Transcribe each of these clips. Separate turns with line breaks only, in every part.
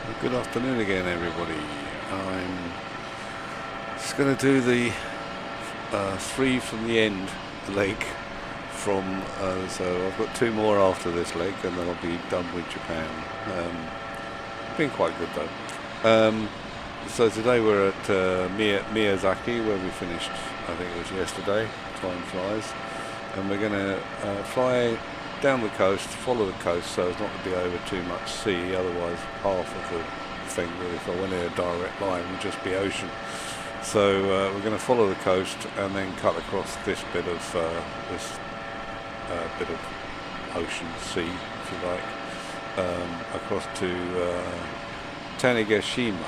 Well, good afternoon again, everybody. I'm just going to do the three from the end leg from, so I've got two more after this leg and then I'll be done with Japan. Been quite good though. So today we're at Miyazaki, where we finished, I think it was yesterday, time flies, and we're going to fly down the coast, follow the coast so as not to be over too much sea, otherwise half of the thing, if I went in a direct line, would just be ocean. So we're going to follow the coast and then cut across this bit of ocean, sea, if you like, across to Tanegashima.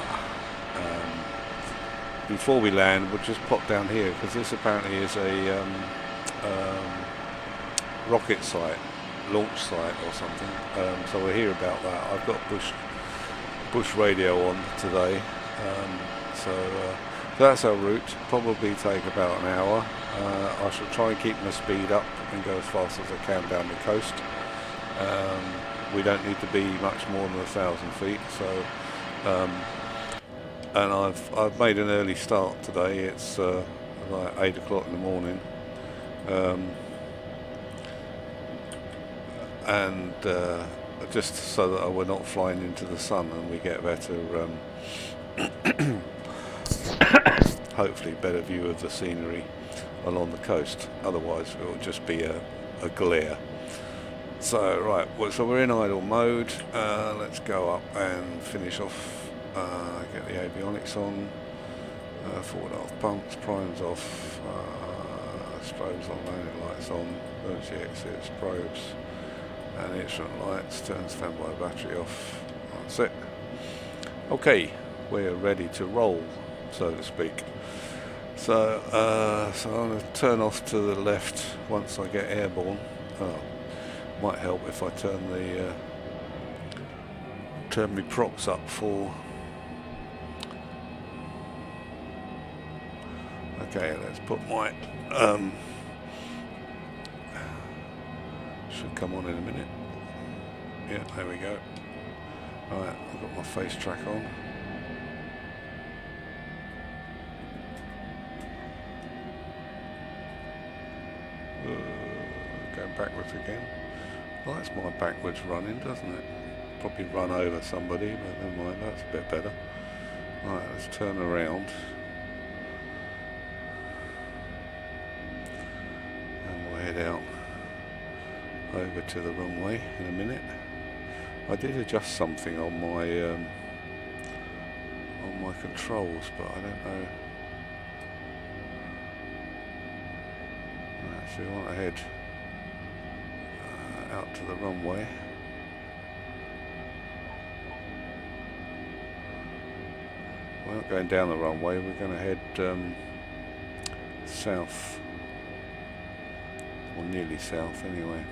Before we land, we'll just pop down here because this apparently is a rocket site, launch site or something. So we'll hear about that. I've got bush radio on today, so that's our route. Probably take about an hour. I shall try and keep my speed up and go as fast as I can down the coast. We don't need to be much more than 1,000 feet. So. And I've made an early start today. It's like 8 o'clock in the morning, and just so that we're not flying into the sun and we get better, hopefully better view of the scenery along the coast. Otherwise, it will just be a glare. So right, well, so we're in idle mode. Let's go up and finish off. Get the avionics on, forward off pumps, primes off, strobes on, landing lights on, emergency exits, probes and instrument lights, turn standby battery off. That's it. Okay, we're ready to roll, so to speak. So, so I'm going to turn off to the left once I get airborne. Might help if I turn my props up for. Okay, let's put my should come on in a minute. Yeah, there we go. Alright, I've got my face track on. Going backwards again. Well, that's my backwards running, doesn't it? Probably run over somebody, but never mind, that's a bit better. Alright, let's turn around. Head out over to the runway in a minute. I did adjust something on my controls, but I don't know. Right, so we want to head out to the runway. We're not going down the runway, we're going to head south. Or nearly south anyway.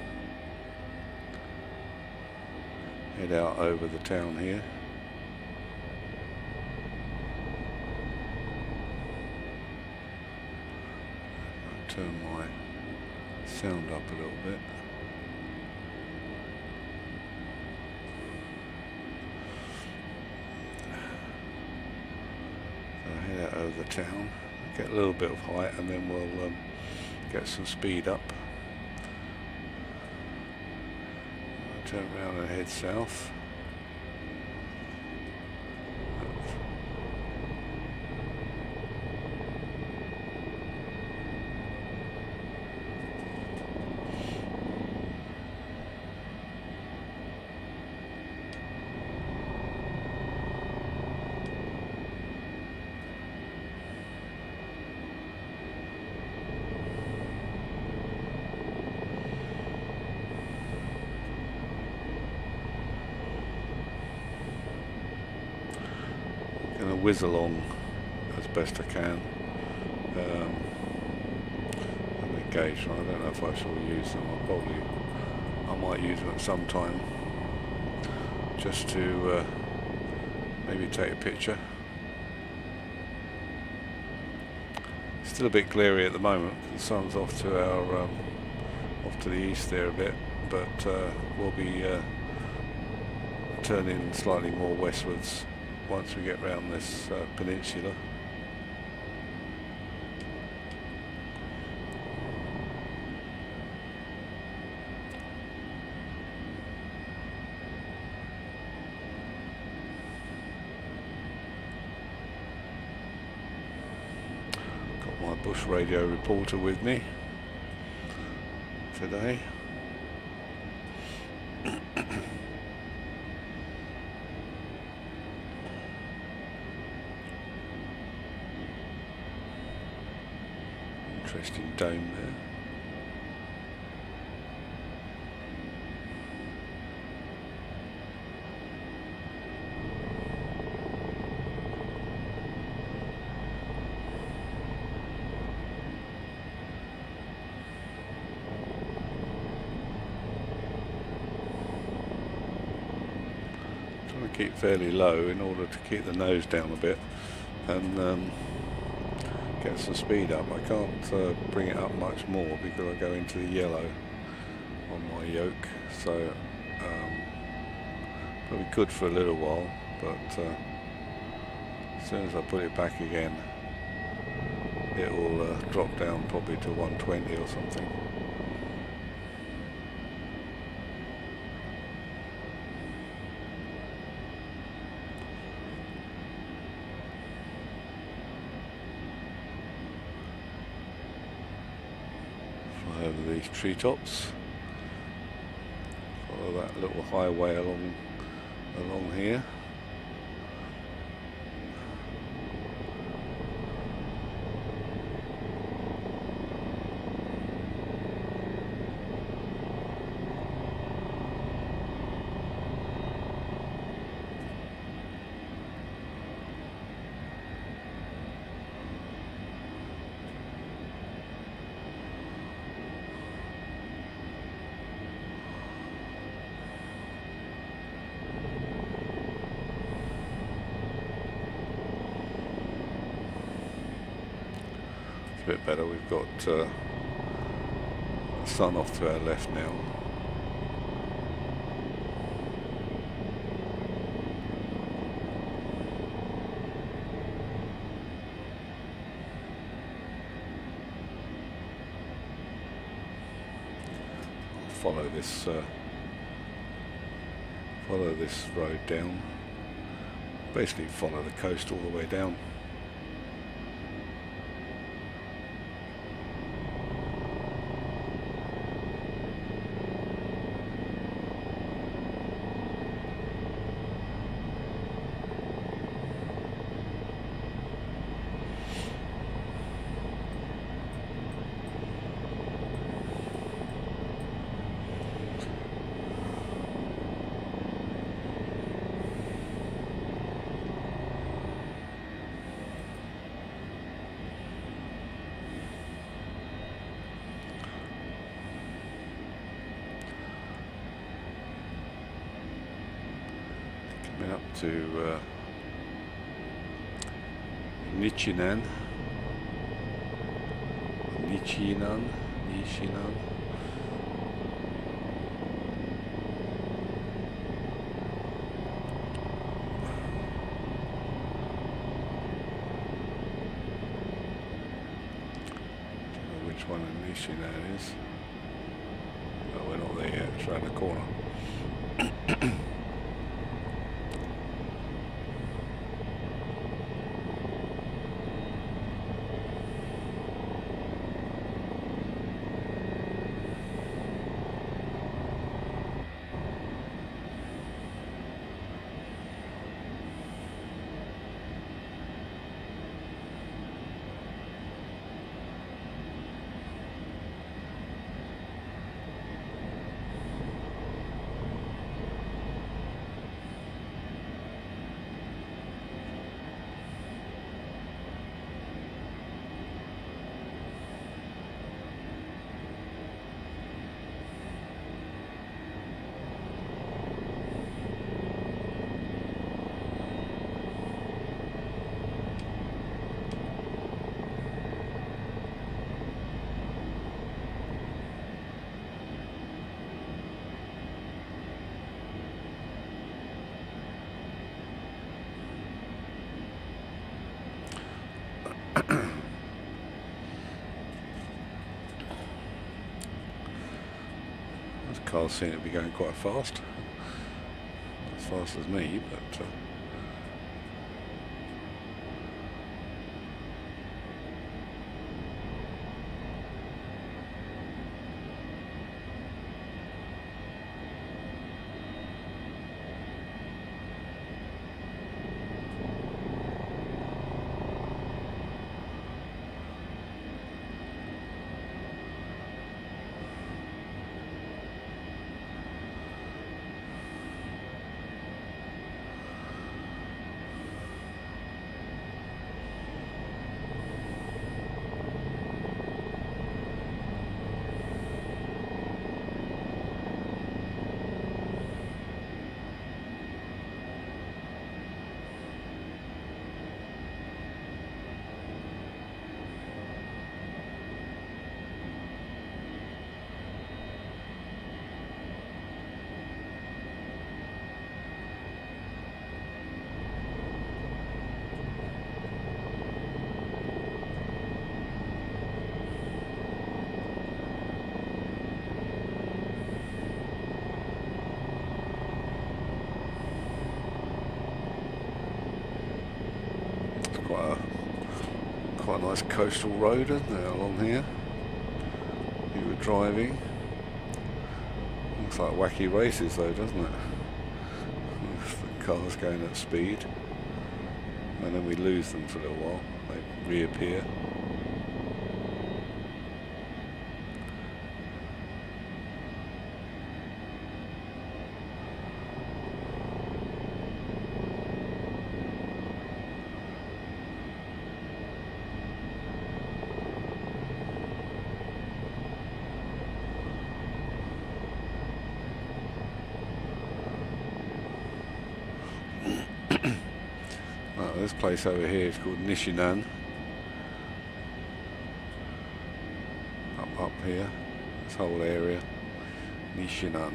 Head out over the town here. I'll turn my sound up a little bit. So head out over the town, get a little bit of height and then we'll get some speed up. Turn around and head south. Whiz along as best I can. I'm engaged. I don't know if I shall use them. I might use them at some time just to maybe take a picture. Still a bit glary at the moment. The sun's off to our off to the east there a bit, but we'll be turning slightly more westwards once we get round this peninsula. Got my bush radio reporter with me today. Interesting dome there. Trying to keep fairly low in order to keep the nose down a bit and get some speed up. I can't bring it up much more because I go into the yellow on my yoke, so probably good for a little while, but as soon as I put it back again it will drop down probably to 120 or something. Over these treetops, follow that little highway along here. A bit better. We've got the sun off to our left now. Follow this road down. Basically follow the coast all the way down. Up to Nishinan. Which one in Nishinan is? Oh, we're not there yet, it's around the corner. cars seem to be going quite fast. Not as fast as me, but quite a nice coastal road, isn't there, along here? You were driving. Looks like wacky races though, doesn't it? The cars going at speed. And then we lose them for a little while. They reappear. This place over here is called Nishinan. Up here, this whole area, Nishinan.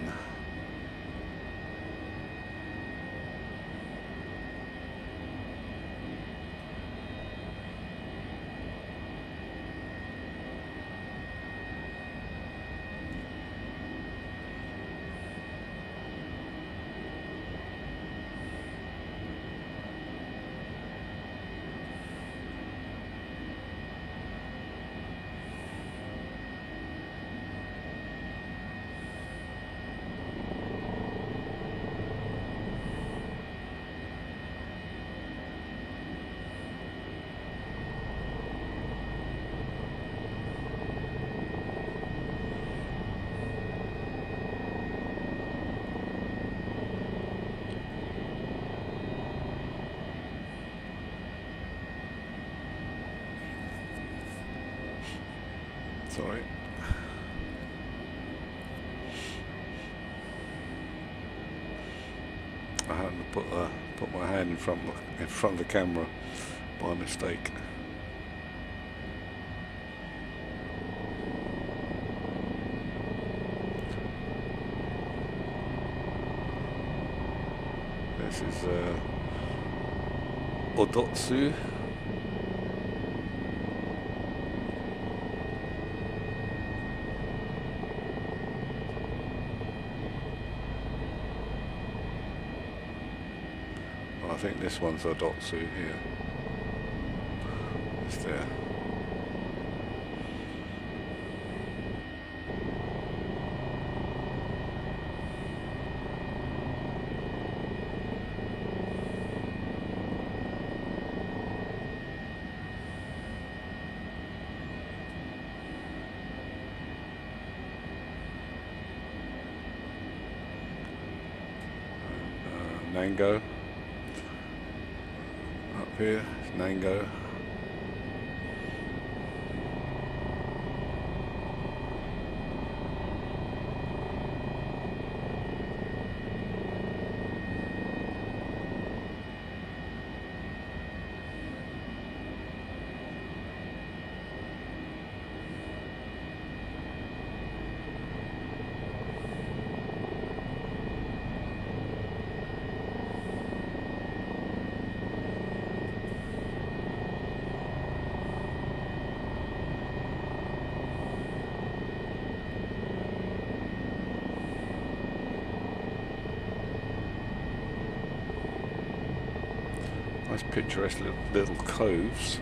Sorry. I happened to put my hand in front of the camera by mistake. This is Odotsu. I think this one's Odotsu here. It's there. Nango. Up here, it's Nango. Nice picturesque little coves.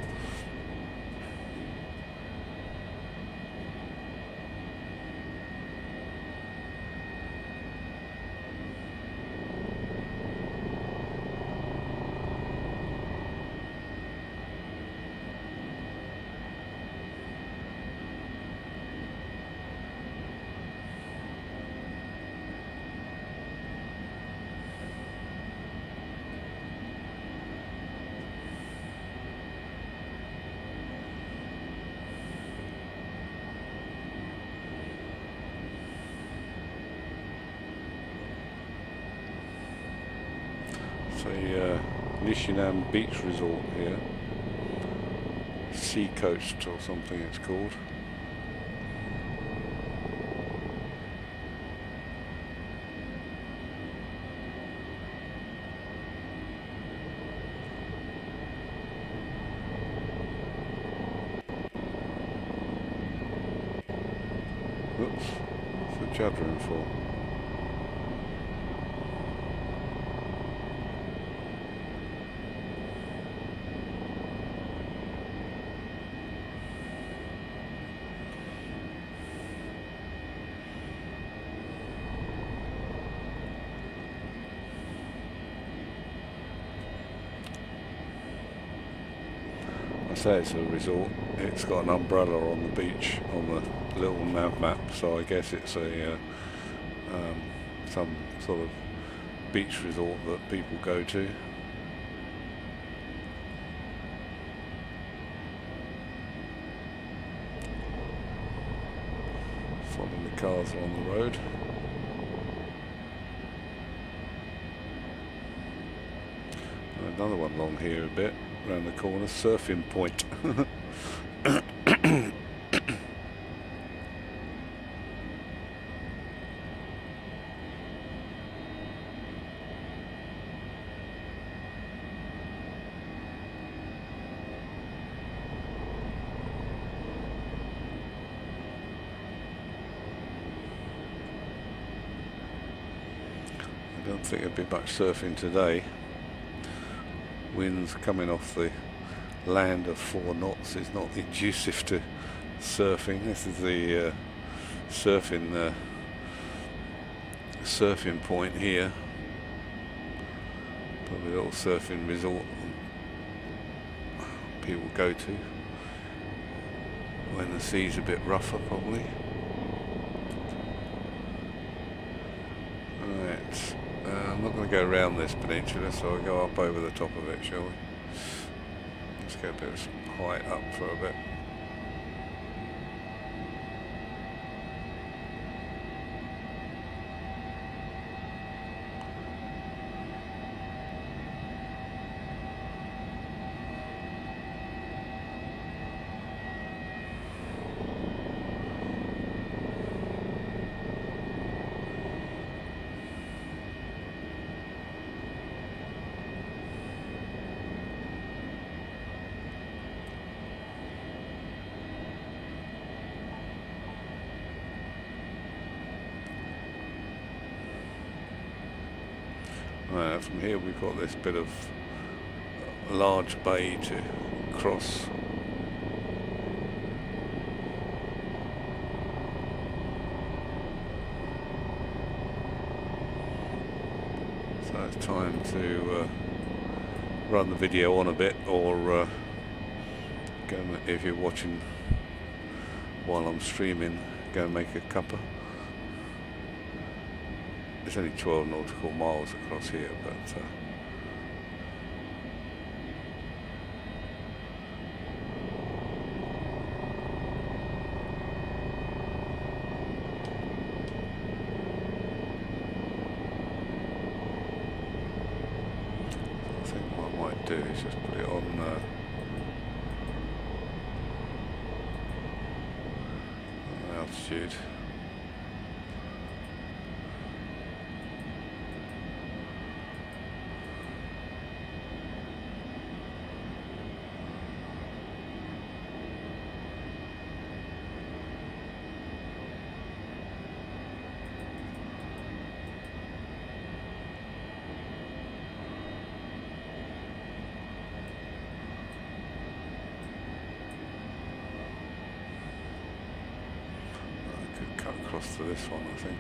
The Nishinan beach resort here, Sea Coast or something it's called. Oops, what's the juddering for? Say it's a resort. It's got an umbrella on the beach on the little nav map, so I guess it's a some sort of beach resort that people go to. Following the cars along the road. Another one along here a bit. Around the corner, surfing point. I don't think there'll be much surfing today. Winds coming off the land of 4 knots is not conducive to surfing. This is the surfing point here. Probably a little surfing resort people go to when the sea's a bit rougher, probably. Right. I'm not going to go around this peninsula, so I'll go up over the top of it, shall we? Let's get a bit of height up for a bit. From here we've got this bit of large bay to cross. So it's time to run the video on a bit, or go, if you're watching while I'm streaming, go and make a cuppa. It's only 12 nautical miles across here, but I think what I might do is just put it on altitude. lighthouse to this one, I think.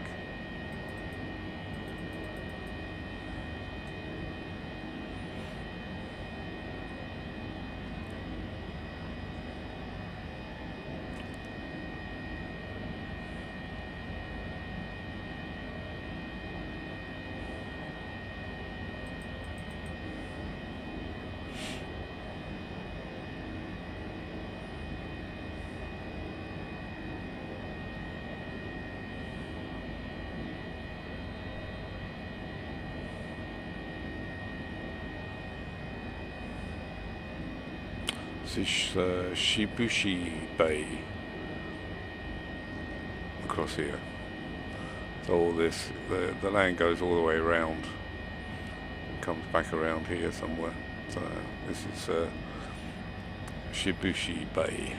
This is Shibushi Bay across here. So all this, the land goes all the way around, comes back around here somewhere. So this is Shibushi Bay.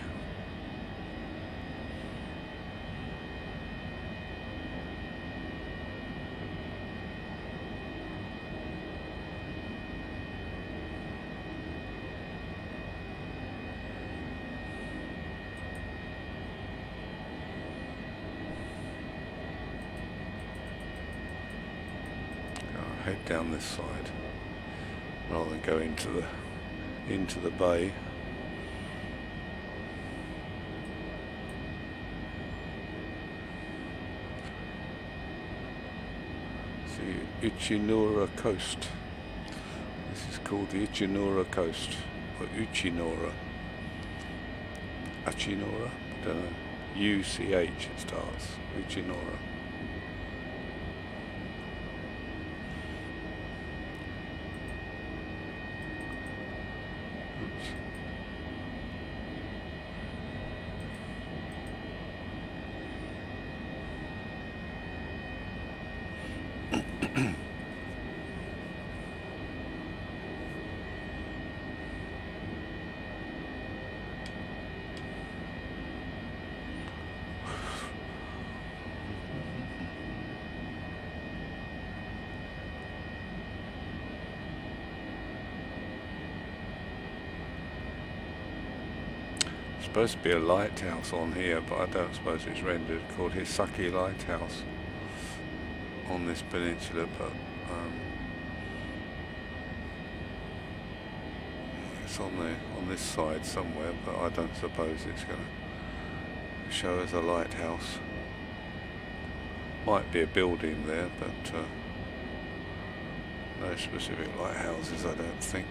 Head down this side rather than go into the bay. The Ichinora Coast. This is called the Ichinora Coast, or Ichinora. Ichinora? I don't know. UCH it starts. Ichinora. Supposed to be a lighthouse on here, but I don't suppose it's rendered, called Hisaki Lighthouse on this peninsula, but it's on this side somewhere, but I don't suppose it's going to show as a lighthouse. Might be a building there, but no specific lighthouses, I don't think.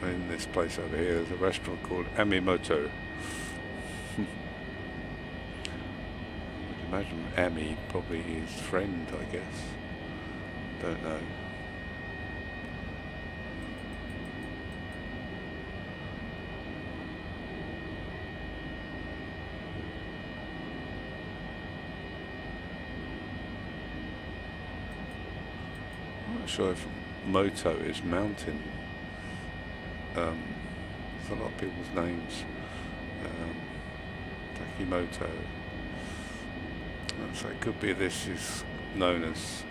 In this place over here, there's a restaurant called Amimoto. I'd imagine Ami probably his friend, I guess. Don't know. I'm not sure if Moto is mountain. There's a lot of people's names. Takimoto. So it could be this is known as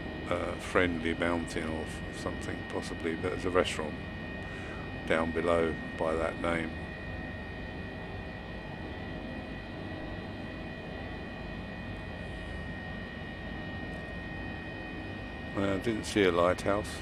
Friendly Mountain or something, possibly. But there's a restaurant down below by that name. I didn't see a lighthouse.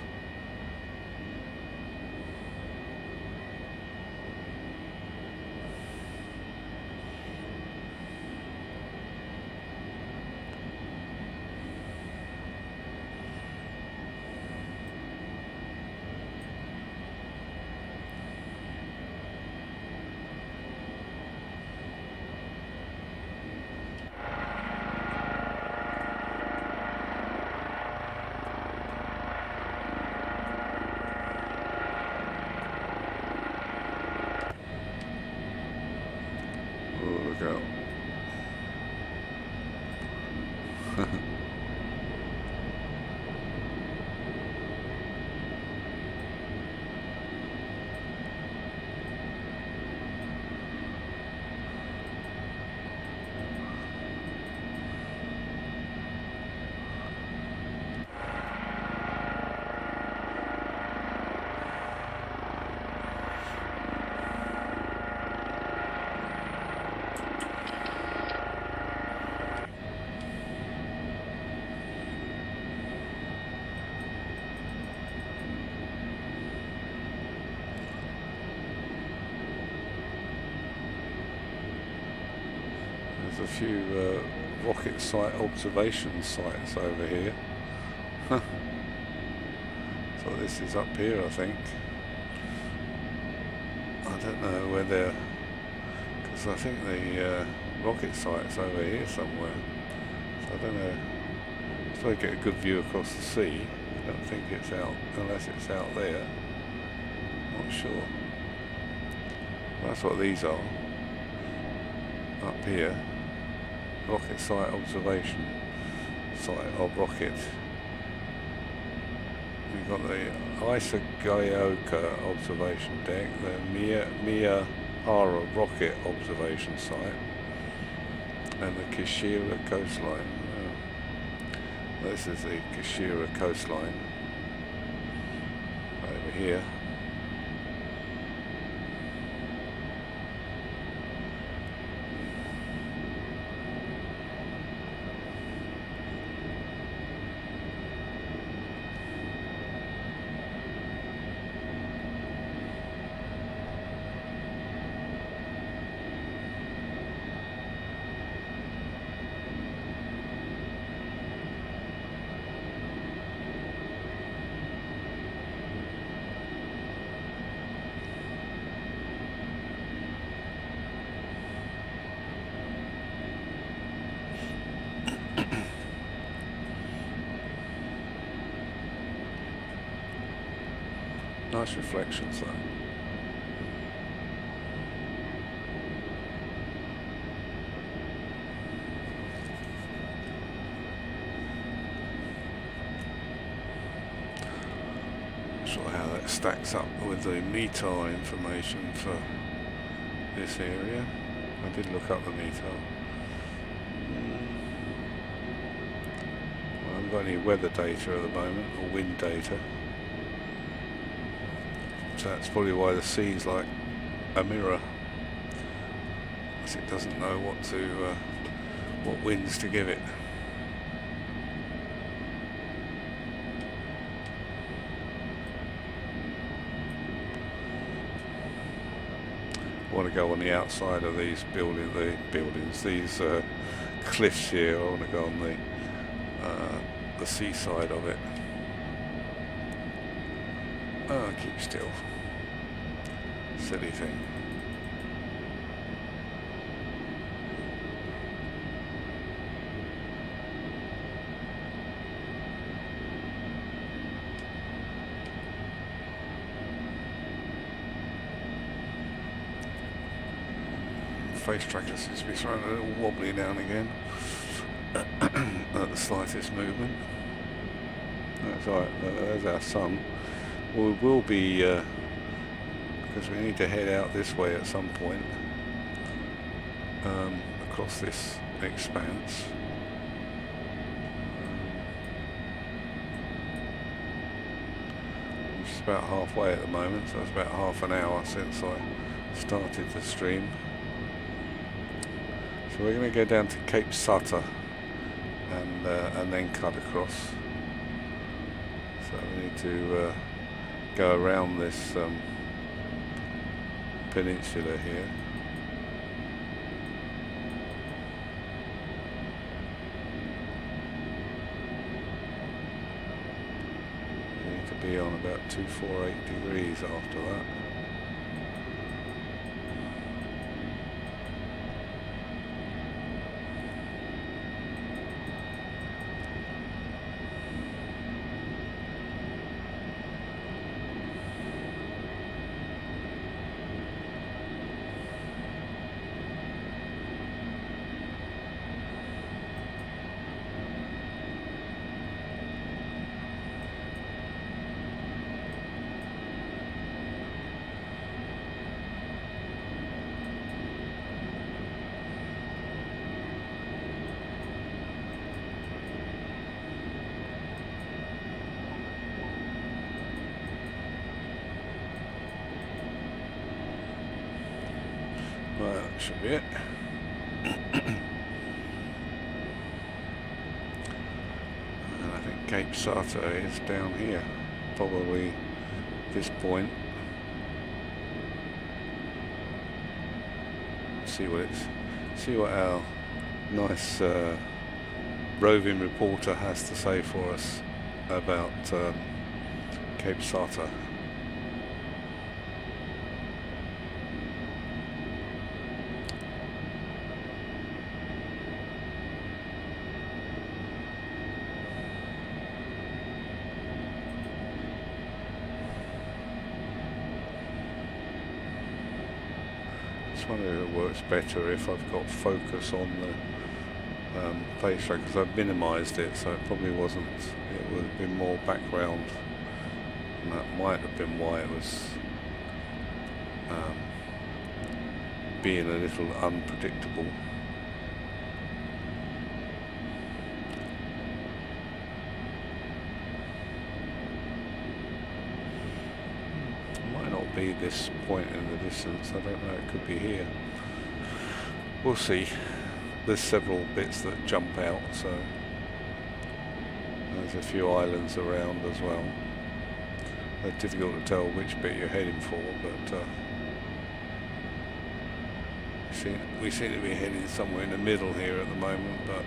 few rocket site observation sites over here. So this is up here, I think. I don't know where they're, because I think the rocket site's over here somewhere. So I don't know. If I get a good view across the sea, I don't think it's out, unless it's out there. Not sure. That's what these are. Up here. Rocket site observation site of rocket. We've got the Ichinora observation deck, the Miyahara rocket observation site, and the Ichinoora coastline. This is the Ichinoora coastline over here. Nice reflections though. Not sure how that stacks up with the METAR information for this area. I did look up the METAR. I haven't got any weather data at the moment, or wind data. So that's probably why the sea's like a mirror, because it doesn't know what winds to give it. I want to go on the outside of these buildings, these cliffs here. I want to go on the seaside of it. Oh, keep still. Silly thing. Face tracker seems to be throwing a little wobbly now and again at the slightest movement. That's alright, there's our sun. We will be, because we need to head out this way at some point, across this expanse. I'm just about halfway at the moment, so it's about half an hour since I started the stream. So we're going to go down to Cape Sutter and then cut across. So we need to go around this peninsula here. We need to be on about 248 degrees after that. Right, that should be it. And I think Cape Sutter is down here, probably this point. See what our nice roving reporter has to say for us about Cape Sata. Just wonder if it works better if I've got focus on the face track, because I've minimised it, so it probably wasn't. It would have been more background, and that might have been why it was being a little unpredictable. It might not be this point in the distance, I don't know, it could be here. We'll see. There's several bits that jump out, so there's a few islands around as well. It's difficult to tell which bit you're heading for, but we seem to be heading somewhere in the middle here at the moment, but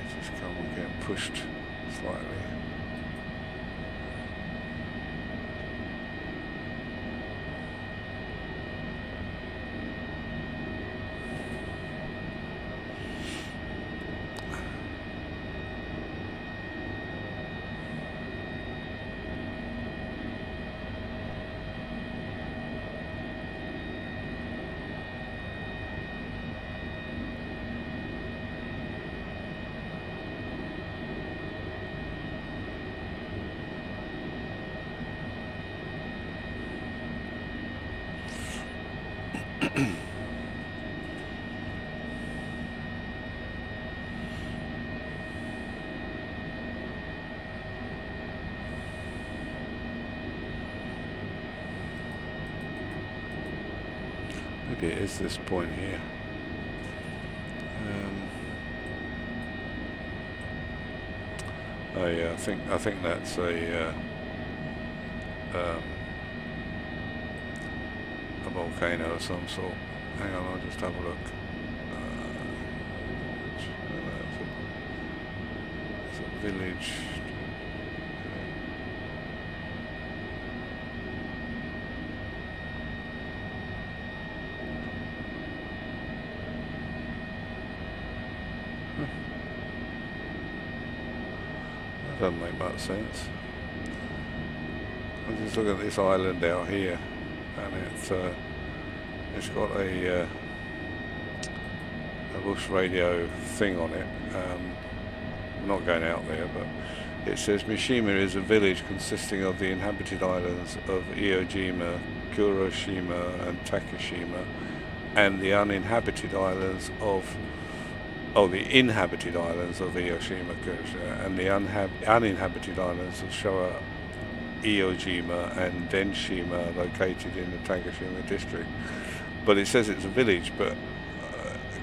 it's just come and get pushed slightly. Maybe it is this point here. Oh yeah, I think that's a volcano of some sort. Hang on, I'll just have a look. It's a village. That doesn't make much sense. I'm just looking at this island out here, and it's got a bush radio thing on it. I'm not going out there, but it says Mishima is a village consisting of the inhabited islands of Iojima, Kuroshima and Takashima, and the uninhabited islands of the inhabited islands of Iyoshima, and the uninhabited islands of Showa, Iojima and Denshima, located in the Tanegashima district. But it says it's a village, but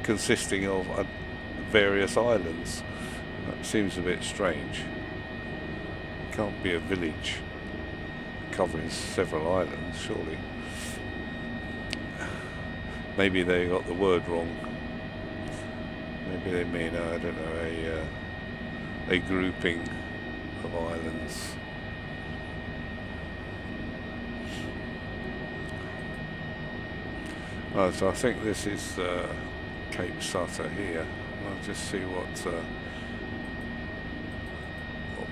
consisting of various islands. That seems a bit strange. It can't be a village covering several islands, surely. Maybe they got the word wrong. Maybe they mean, I don't know, a grouping of islands. Oh, so I think this is Cape Sata here. I'll just see what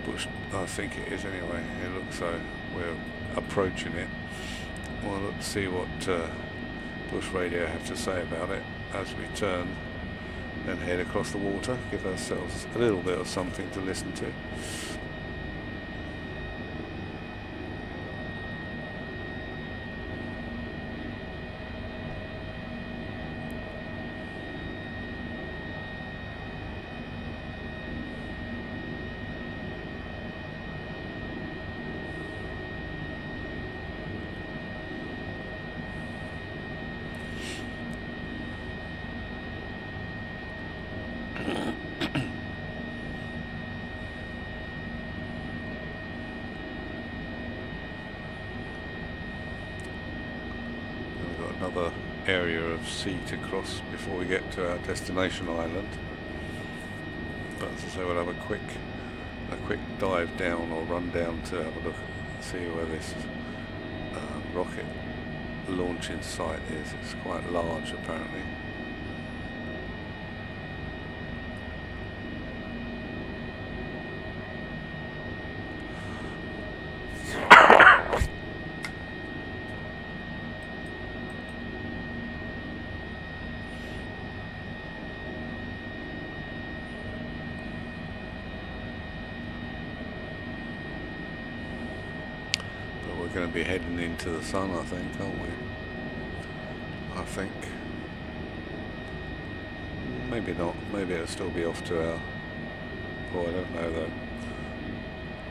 bush I think it is anyway. It looks so. We're approaching it. Well, let's see what bush radio have to say about it as we turn and head across the water, give ourselves a little bit of something to listen to. another area of sea to cross before we get to our destination island. But as I say, we'll have a quick dive down or run down to have a look, see where this rocket launching site is. It's quite large apparently. We're going to be heading into the sun, I think, aren't we? I think. Maybe not. Maybe it'll still be off to our... Oh, I don't know though.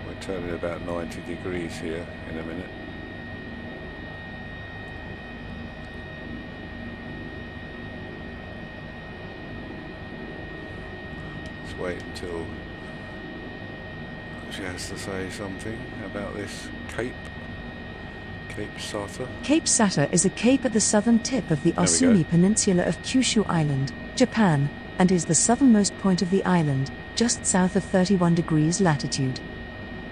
We're turning about 90 degrees here in a minute. Let's wait until she has to say something about this cape. Cape Sata.
Cape Sata is a cape at the southern tip of the Osumi Peninsula of Kyushu Island, Japan, and is the southernmost point of the island, just south of 31 degrees latitude.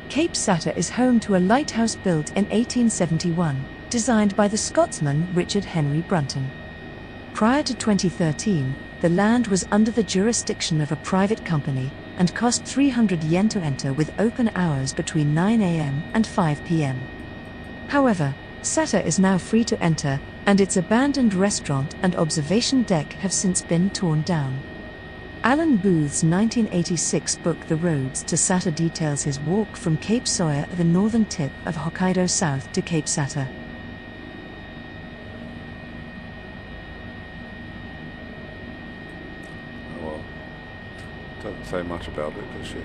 Cape Sata is home to a lighthouse built in 1871, designed by the Scotsman Richard Henry Brunton. Prior to 2013, the land was under the jurisdiction of a private company, and cost 300 yen to enter with open hours between 9 a.m. and 5 p.m. However, Sata is now free to enter, and its abandoned restaurant and observation deck have since been torn down. Alan Booth's 1986 book The Roads to Sata details his walk from Cape Soya at the northern tip of Hokkaido south to Cape Sata.
Oh well, doesn't say much about it, does she?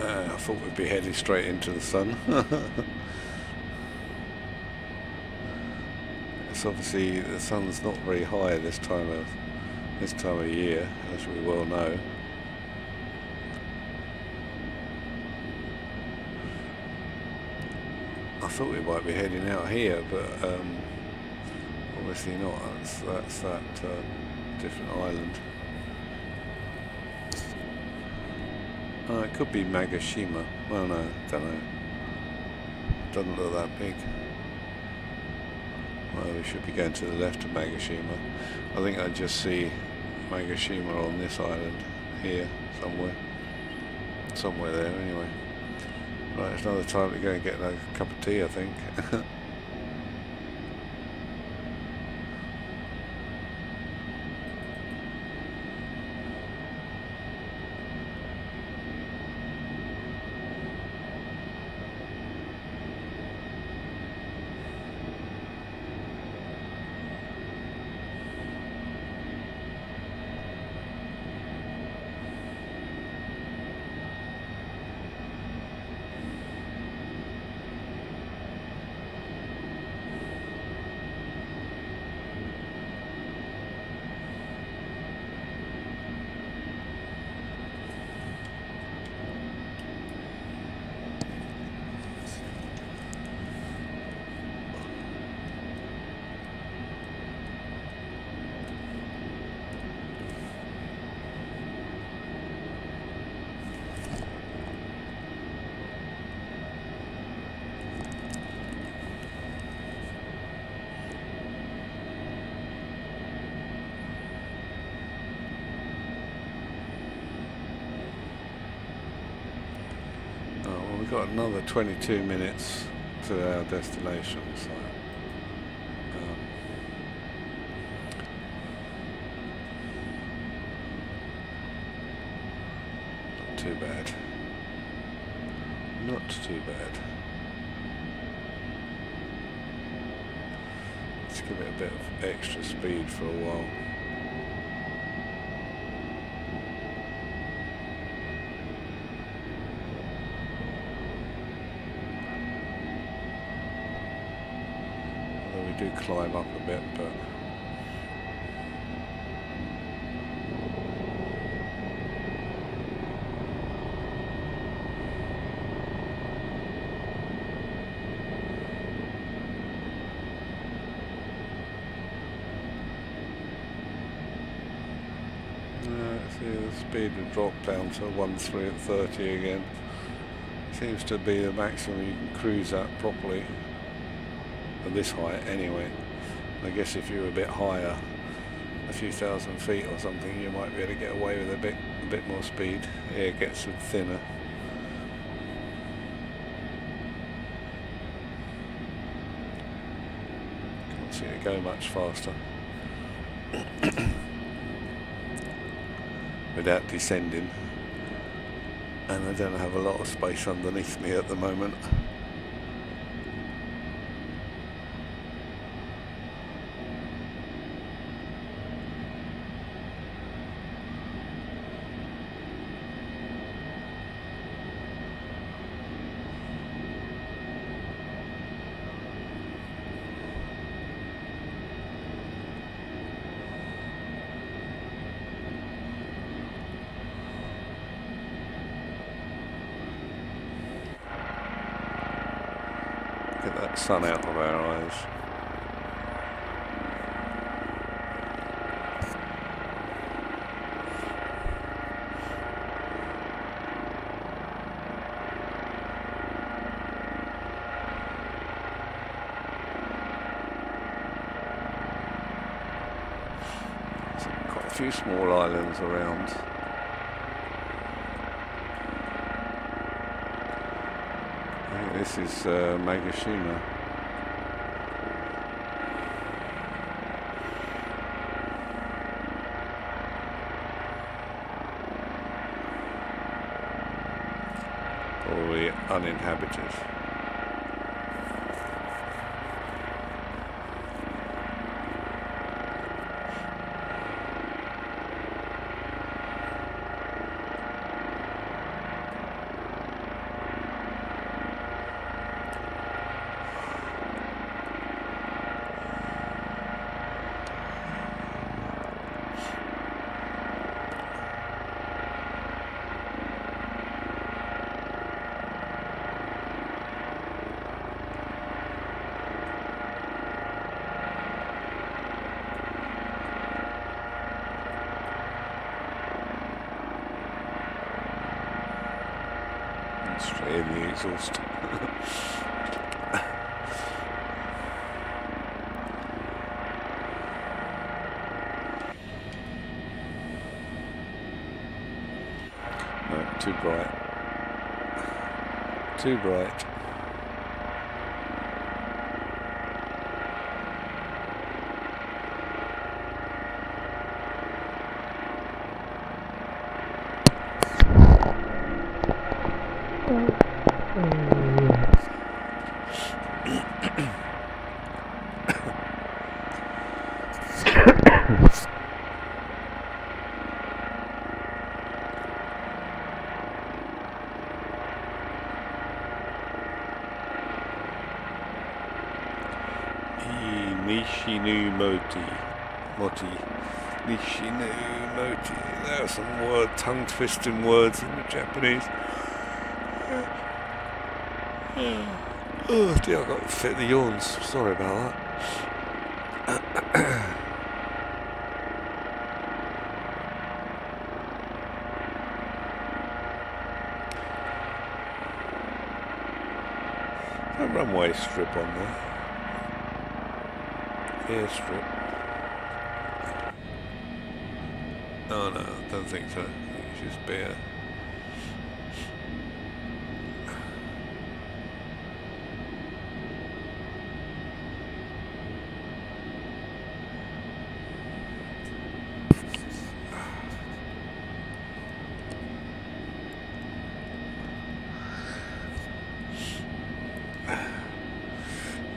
I thought we'd be heading straight into the sun. It's obviously the sun's not very high this time of year, as we well know. I thought we might be heading out here, but obviously not. That's that different island. It could be Tanagashima. Well, no, don't know. Doesn't look that big. Well, we should be going to the left of Tanagashima. I think I just see Tanagashima on this island here somewhere. Somewhere there, anyway. Right, it's another time to go and get a cup of tea, I think. We've got another 22 minutes to our destination, so not too bad. Not too bad. Let's give it a bit of extra speed for a while. do climb up a bit, but see the speed will drop down to 1.3 at 30 again. Seems to be the maximum you can cruise at properly at this height anyway. I guess if you're a bit higher, a few thousand feet or something, you might be able to get away with a bit more speed. Air gets thinner. Can't see it go much faster without descending. And I don't have a lot of space underneath me at the moment. Get that sun out of our eyes. So quite a few small islands around. This is Tanegashima. Probably uninhabited. Straight in the exhaust. No, too bright. Too bright. Nishinu. There are some tongue-twisting words in the Japanese. Oh dear, I got to fit the yawns. Sorry about that. A runway strip on there. Airstrip. Oh no, I don't think so. I think it's just beer.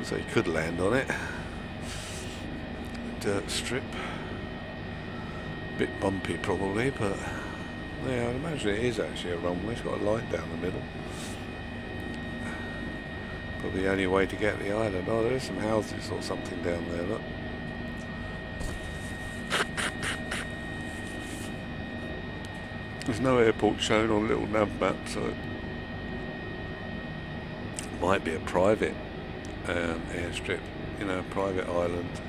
So you could land on it. Dirt strip. Bit bumpy probably, but yeah, I'd imagine it is actually a runway. It's got a line down the middle. probably the only way to get the island. Oh, there is some houses or something down there, look. There's no airport shown on little nav map, so it might be a private airstrip, you know, a private island.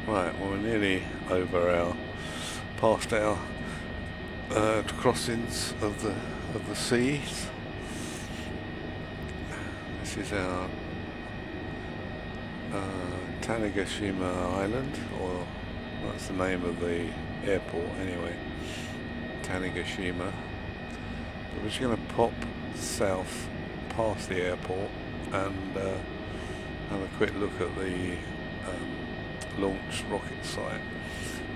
Right, well, we're nearly over past our crossings of the seas. This is our Tanegashima Island, or that's the name of the airport anyway, Tanegashima. But we're just going to pop south past the airport and have a quick look at the launch rocket site.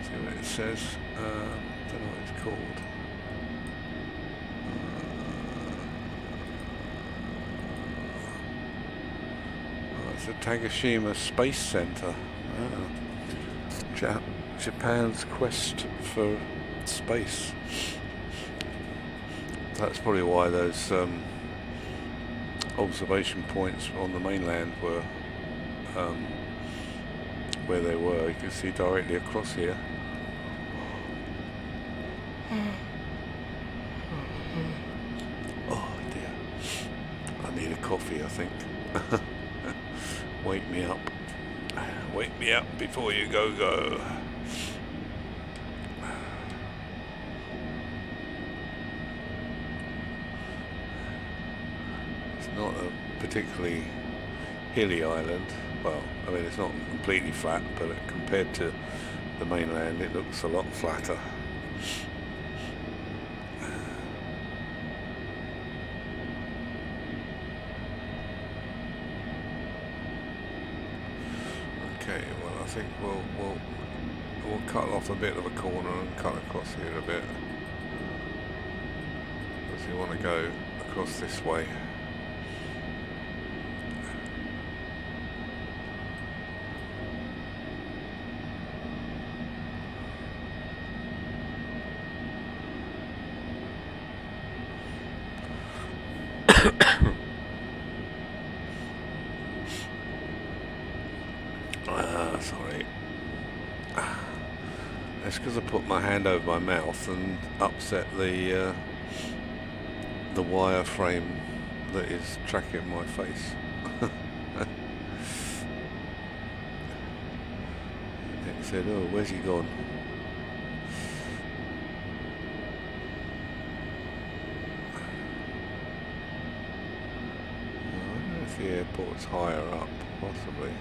See what it says. Don't know what it's called. It's the Tanegashima Space Center. Japan's quest for space. That's probably why those observation points on the mainland were where they were. You can see directly across here. Oh dear, I need a coffee, I think. Wake me up before you go. It's not a particularly hilly island. Well, I mean, it's not completely flat, but compared to the mainland, it looks a lot flatter. Okay, well, I think we'll cut off a bit of a corner and cut across here a bit, because you want to go across this way. Sorry. That's because I put my hand over my mouth and upset the wire frame that is tracking my face. It said, "Oh, where's he gone?" I wonder if the airport's higher up, possibly.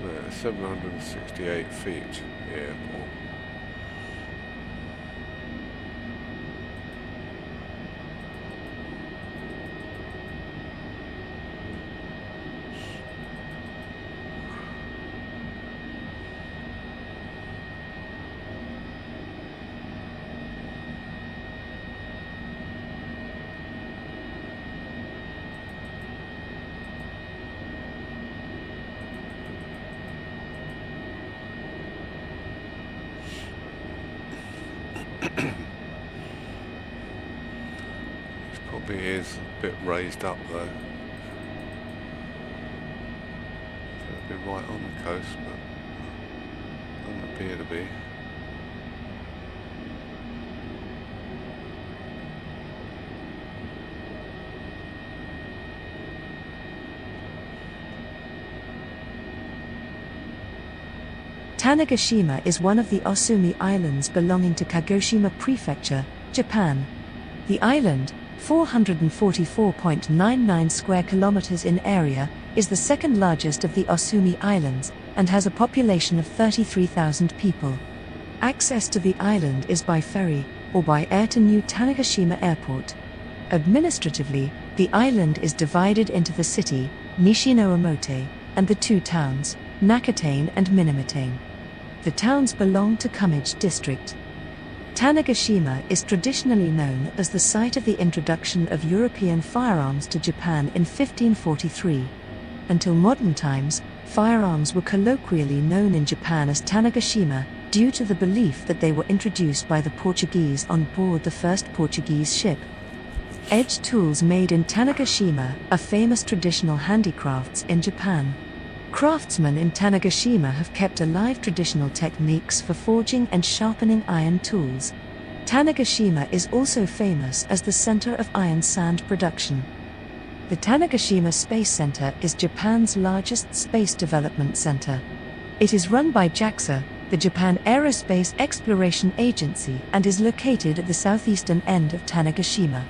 There, 768 feet, the airport. Probably is a bit raised up though. It'll be right on the coast, but doesn't appear to be.
Tanegashima is one of the Osumi Islands belonging to Kagoshima Prefecture, Japan. The island, 444.99 square kilometers in area, is the second largest of the Osumi Islands, and has a population of 33,000 people. Access to the island is by ferry, or by air to New Tanegashima Airport. Administratively, the island is divided into the city, Nishinoramote, and the two towns, Nakatane and Minamitane. The towns belong to Kumage District. Tanegashima is traditionally known as the site of the introduction of European firearms to Japan in 1543. Until modern times, firearms were colloquially known in Japan as Tanegashima, due to the belief that they were introduced by the Portuguese on board the first Portuguese ship. Edge tools made in Tanegashima are famous traditional handicrafts in Japan. Craftsmen in Tanegashima have kept alive traditional techniques for forging and sharpening iron tools. Tanegashima is also famous as the center of iron sand production. The Tanegashima Space Center is Japan's largest space development center. It is run by JAXA, the Japan Aerospace Exploration Agency, and is located at the southeastern end of Tanegashima.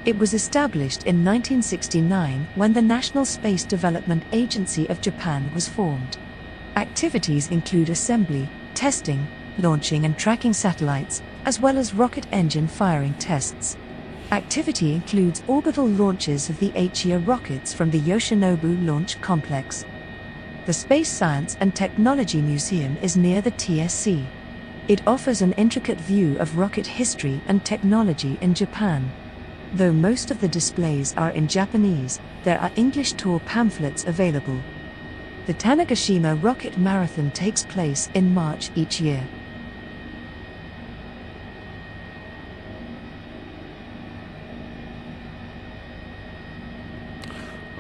It was established in 1969 when the National Space Development Agency of Japan was formed. Activities include assembly, testing, launching and tracking satellites, as well as rocket engine firing tests. Activity includes orbital launches of the H-year rockets from the Yoshinobu Launch Complex. The Space Science and Technology Museum is near the TSC. It offers an intricate view of rocket history and technology in Japan. Though most of the displays are in Japanese, there are English tour pamphlets available. The Tanegashima Rocket Marathon takes place in March each year.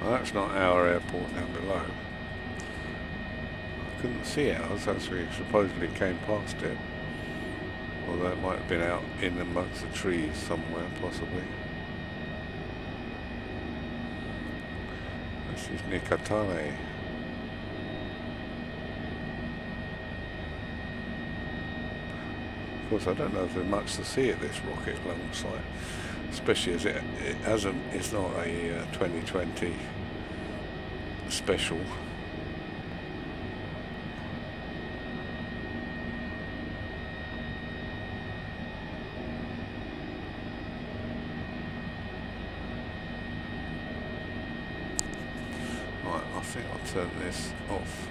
Well, that's not our airport down below. I couldn't see ours as we supposedly came past it. Although it might have been out in amongst the trees somewhere, possibly. This is Nikatane. Of course, I don't know if there's much to see at this rocket launch site, especially as it's not a 2020 special. I think I'll turn this off.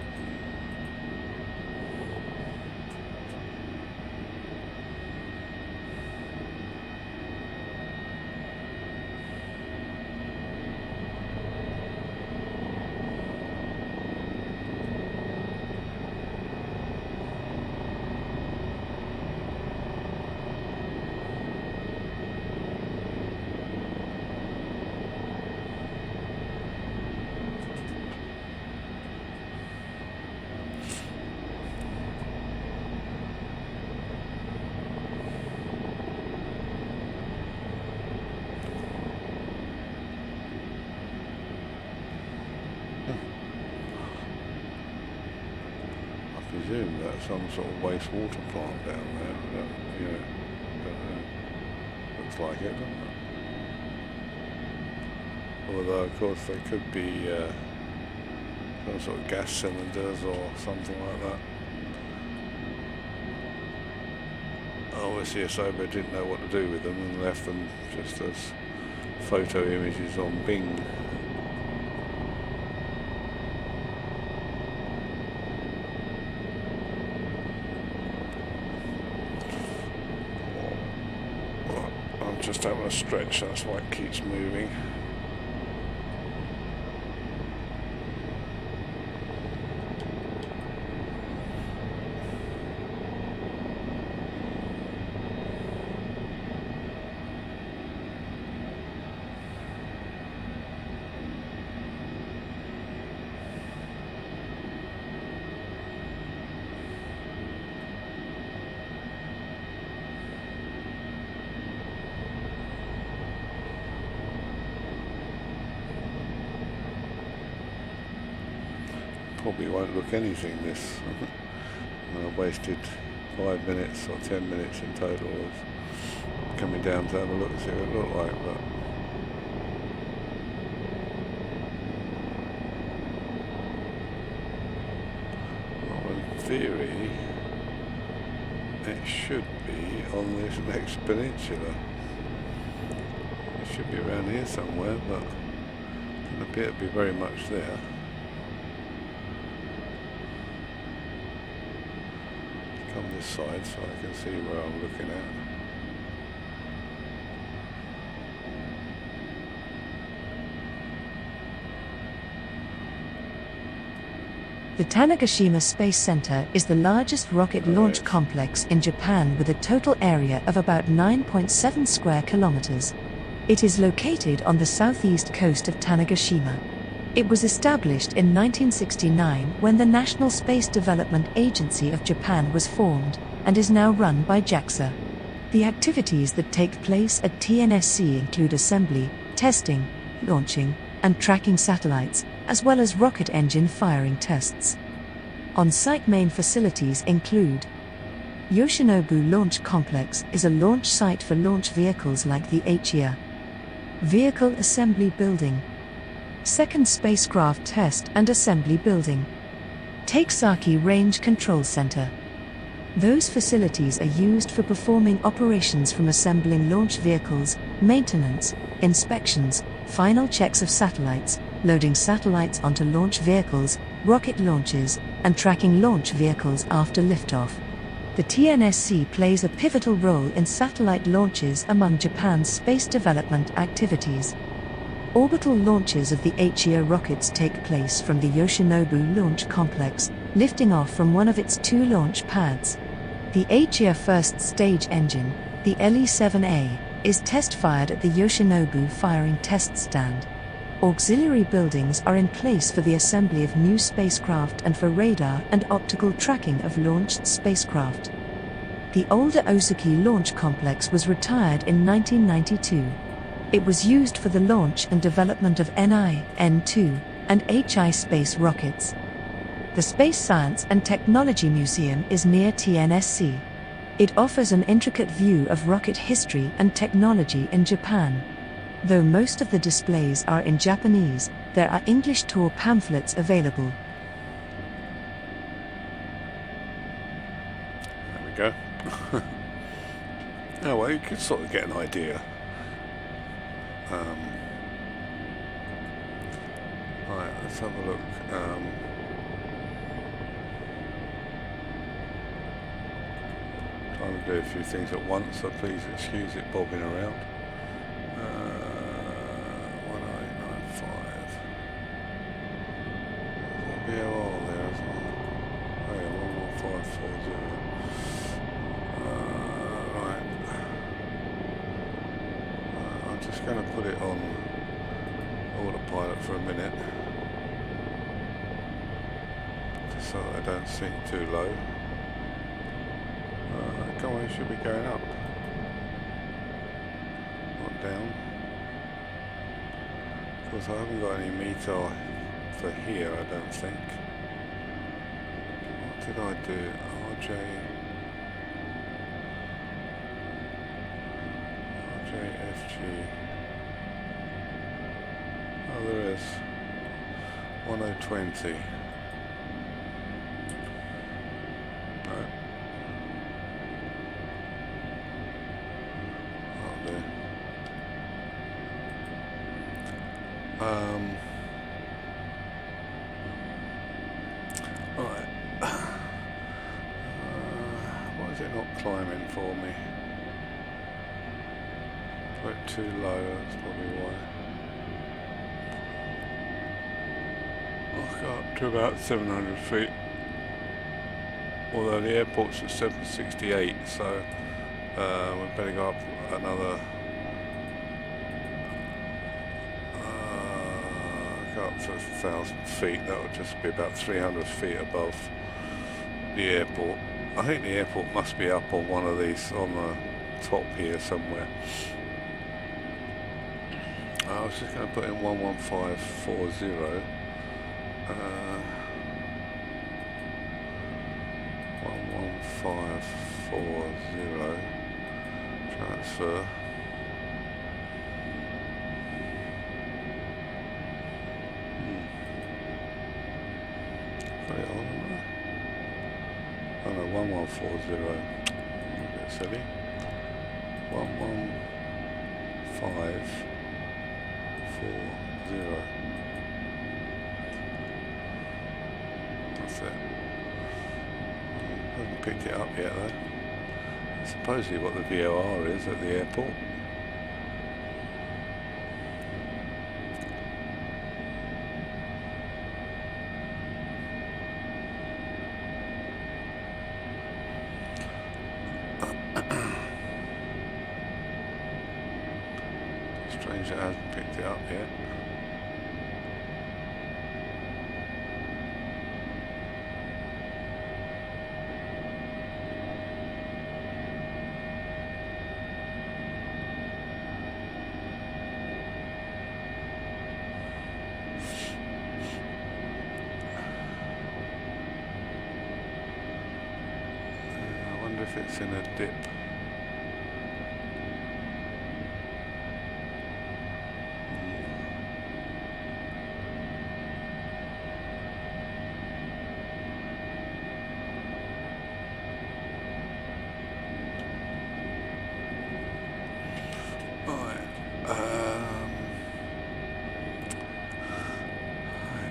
I presume that's some sort of wastewater plant down there. Don't know. Looks like it, doesn't it? Although, of course, they could be some sort of gas cylinders or something like that. Obviously, Asobo didn't know what to do with them and left them just as photo images on Bing. I'm just having a stretch, that's why it keeps moving. Probably won't look anything this. I wasted 5 minutes or 10 minutes in total of coming down to have a look and see what it looked like, but well, in theory it should be on this next peninsula. It should be around here somewhere, but Doesn't appear to be very much there. Come this side so I can see where I'm looking at.
The Tanegashima Space Center is the largest rocket launch complex in Japan with a total area of about 9.7 square kilometers. It is located on the southeast coast of Tanegashima. It was established in 1969 when the National Space Development Agency of Japan was formed, and is now run by JAXA. The activities that take place at TNSC include assembly, testing, launching, and tracking satellites, as well as rocket engine firing tests. On-site main facilities include Yoshinobu Launch Complex is a launch site for launch vehicles like the Ichinoora Vehicle Assembly Building, Second Spacecraft Test and Assembly Building, Takesaki Range Control Center. Those facilities are used for performing operations from assembling launch vehicles, maintenance, inspections, final checks of satellites, loading satellites onto launch vehicles, rocket launches, and tracking launch vehicles after liftoff. The TNSC plays a pivotal role in satellite launches among Japan's space development activities. Orbital launches of the Ichinoora rockets take place from the Yoshinobu Launch Complex, lifting off from one of its 2 launch pads. The Ichinoora first stage engine, the LE-7A, is test-fired at the Yoshinobu Firing Test Stand. Auxiliary buildings are in place for the assembly of new spacecraft and for radar and optical tracking of launched spacecraft. The older Osumi Launch Complex was retired in 1992. It was used for the launch and development of NI, N2, and HI space rockets. The Space Science and Technology Museum is near TNSC. It offers an intricate view of rocket history and technology in Japan. Though most of the displays are in Japanese, there are English tour pamphlets available.
There we go. Oh well, you could sort of get an idea. Right, let's have a look. Trying to do a few things at once, so please excuse it bobbing around. 1895. Yeah, all there as well. Oh yeah, 11540. Right. I'm just going to put it on autopilot for a minute, just so that I don't sink too low. Come on, it should be going up, not down. Of course, I haven't got any meter for here, I don't think. What did I do? RJFG. Oh, there is 1020. No. Oh, there. Right. Why is it not climbing for me? Put it too low, that's probably why. I've got up to about 700 feet. Although the airport's at 768, so we'd better go up another. Go up to 1,000 feet. That would just be about 300 feet above the airport. I think the airport must be up on one of these, on the top here somewhere. I was just going to put in 11540. 11540 transfer. Put it on. Oh no, 1140. A bit silly. 11540. picked it up yet though. That's supposedly what the VOR is at the airport. Strange it hasn't picked it up yet. I wonder if it's in a dip.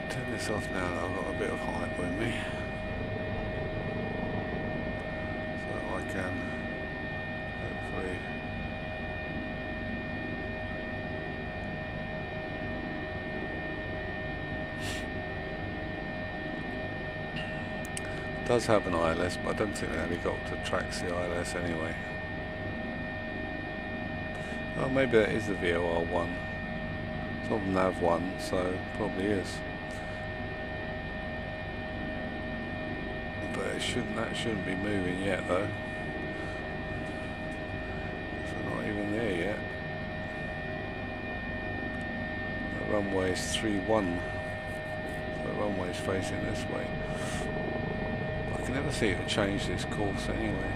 Turn this off now that I've got a bit of height with me, so I can hopefully it does have an ILS, but I don't think the helicopter tracks the ILS anyway. Oh, maybe that is the VOR one. It's not nav one, so probably is. But it shouldn't. That shouldn't be moving yet, though. We're not even there yet. The runway is 3-1. So the runway is facing this way. I can never see it change this course anyway.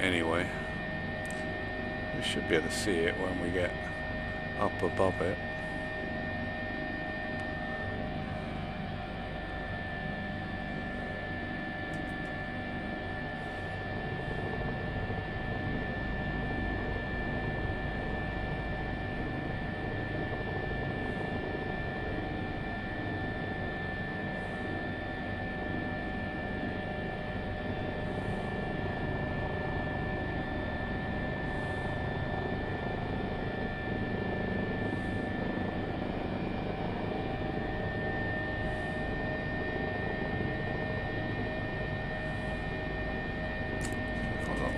Anyway, we should be able to see it when we get up above it.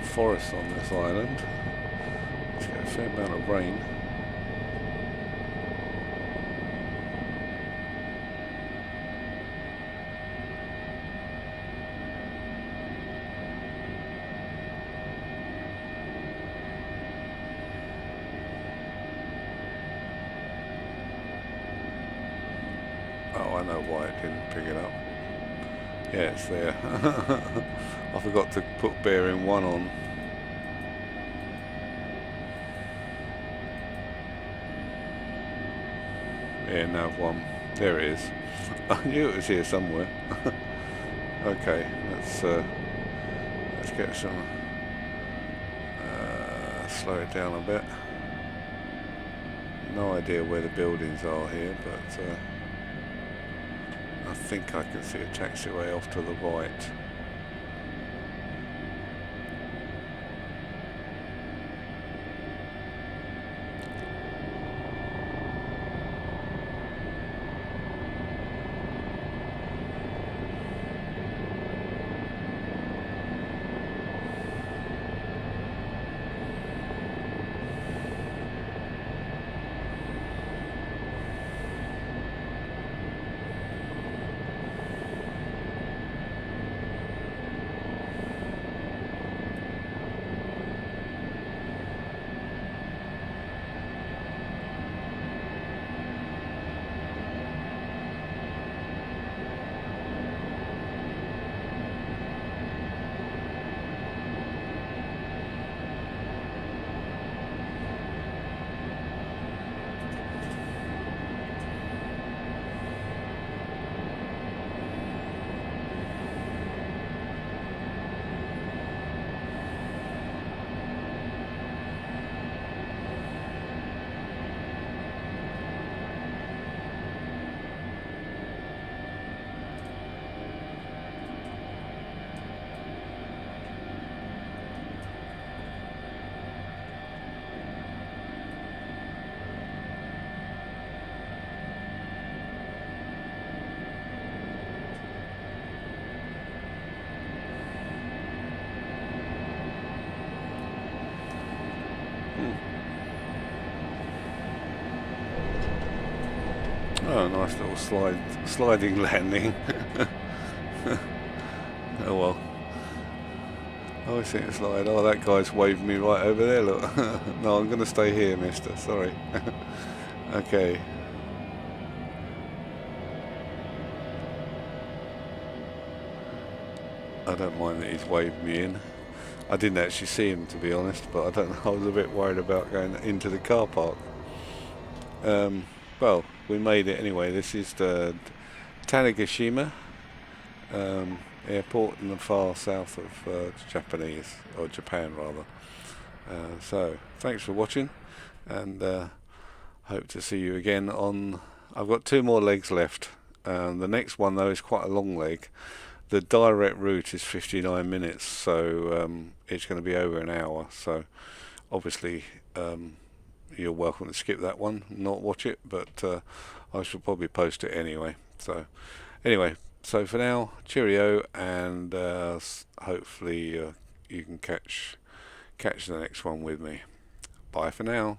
Forest on this island. Let's get a fair amount of rain. Oh, I know why it didn't pick it up. Yeah, it's there. I forgot to put bearing 1 on. Yeah, nav 1. There it is. I knew it was here somewhere. Okay, let's get some. Slow it down a bit. No idea where the buildings are here, but I think I can see a taxiway off to the right. a nice little sliding landing. Oh well. I always think it's like, oh, that guy's waving me right over there, look. No, I'm going to stay here, mister, sorry. Okay. I don't mind that he's waved me in. I didn't actually see him, to be honest, but I don't know, I was a bit worried about going into the car park. Well, we made it anyway. This is the Tanegashima airport in the far south of Japan rather. So, thanks for watching, and hope to see you again on... I've got 2 more legs left. The next one, though, is quite a long leg. The direct route is 59 minutes, so it's going to be over an hour. So obviously you're welcome to skip that one, not watch it, but I shall probably post it anyway. So anyway, so for now, cheerio, and hopefully you can catch the next one with me. Bye for now.